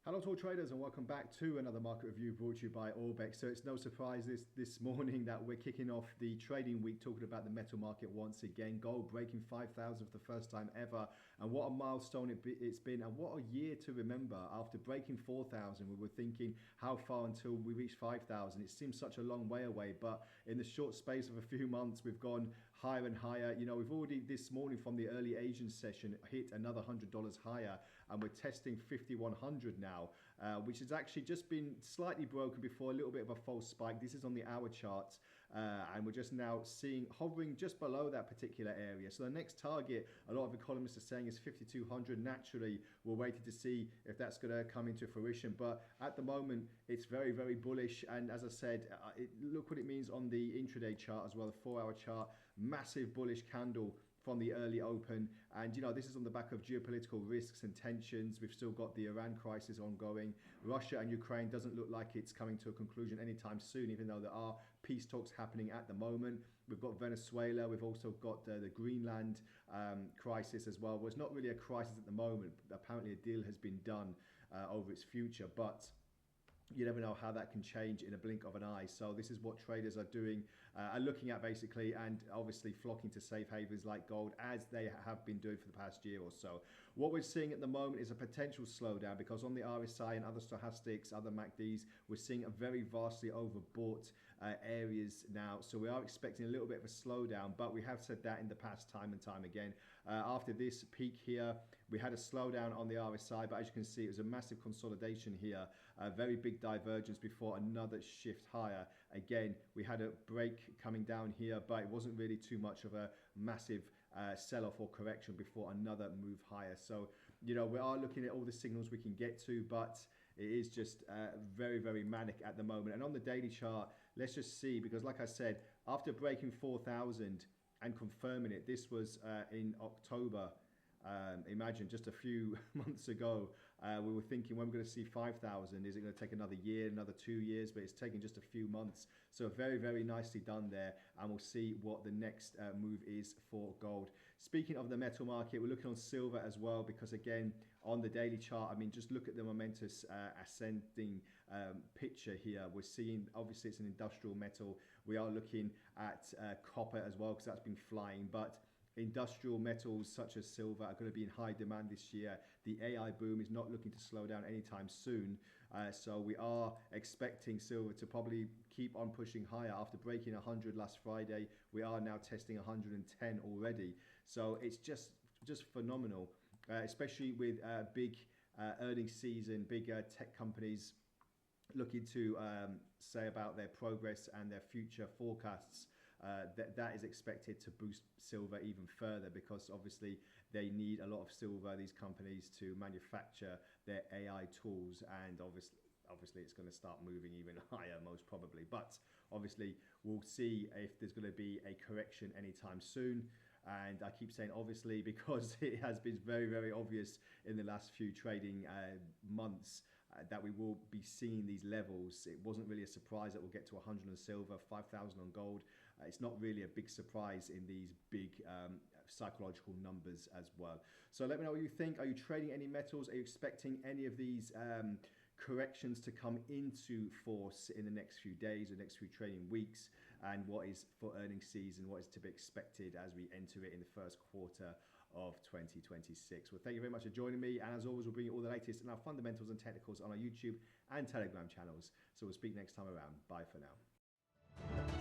Hello to all traders and welcome back to another market review brought to you by Orbex. So it's no surprise this morning that we're kicking off the trading week talking about the metal market once again. Gold breaking 5,000 for the first time ever, and what a milestone it's been, and what a year to remember. After breaking 4,000 we were thinking how far until we reach 5,000. It seems such a long way away, but in the short space of a few months we've gone higher and higher. You know, we've already this morning from the early Asian session hit another $100 higher, and we're testing 5,100 now. Which has actually just been slightly broken before a little bit of a false spike. This is on the hour chart, and we're just now hovering just below that particular area. So the next target, a lot of economists are saying, is 5,200. Naturally, we're waiting to see if that's going to come into fruition, but at the moment it's very, very bullish. And as I said, look what it means on the intraday chart as well, the 4-hour chart. Massive bullish candle from the early open, and you know, this is on the back of geopolitical risks and tensions. We've still got the Iran crisis ongoing. Russia and Ukraine doesn't look like it's coming to a conclusion anytime soon, even though there are peace talks happening at the moment. We've got Venezuela, we've also got the Greenland crisis as well. Well, it's not really a crisis at the moment. Apparently a deal has been done over its future, but you never know how that can change in a blink of an eye. So this is what traders are doing, are looking at basically, and obviously flocking to safe havens like gold, as they have been doing for the past year or so. What we're seeing at the moment is a potential slowdown, because on the RSI and other stochastics, other MACDs, we're seeing a very vastly overbought areas now. So we are expecting a little bit of a slowdown, but we have said that in the past time and time again. After this peak here, we had a slowdown on the RSI, but as you can see, it was a massive consolidation here, a very big divergence before another shift higher. Again, we had a break coming down here, but it wasn't really too much of a massive sell-off or correction before another move higher. So, you know, we are looking at all the signals we can get to, but it is just very, very manic at the moment. And on the daily chart, let's just see, because like I said, after breaking 4,000 and confirming it, this was in October. Imagine just a few months ago, we were thinking, when we're going to see 5,000, is it going to take another year, another 2 years? But it's taken just a few months. So very, very nicely done there. And we'll see what the next move is for gold. Speaking of the metal market, we're looking on silver as well, because again, on the daily chart, I mean, just look at the momentous ascending picture here. We're seeing, obviously it's an industrial metal. We are looking at copper as well, because that's been flying, but industrial metals such as silver are going to be in high demand this year. The AI boom is not looking to slow down anytime soon. So we are expecting silver to probably keep on pushing higher. After breaking 100 last Friday, we are now testing 110 already. So it's just phenomenal, especially with big earnings season, bigger tech companies looking to say about their progress and their future forecasts. That is expected to boost silver even further, because obviously they need a lot of silver, these companies, to manufacture their AI tools, and obviously it's going to start moving even higher most probably. But obviously we'll see if there's going to be a correction anytime soon. And I keep saying obviously, because it has been very, very obvious in the last few trading months that we will be seeing these levels. It wasn't really a surprise that we'll get to 100 on silver, 5,000 on gold. It's not really a big surprise in these big psychological numbers as well. So let me know what you think. Are you trading any metals? Are you expecting any of these corrections to come into force in the next few days or next few trading weeks? And what is for earnings season, what is to be expected as we enter it in the first quarter of 2026? Well, thank you very much for joining me, and as always, we'll bring you all the latest in our fundamentals and technicals on our YouTube and Telegram channels. So we'll speak next time around. Bye for now.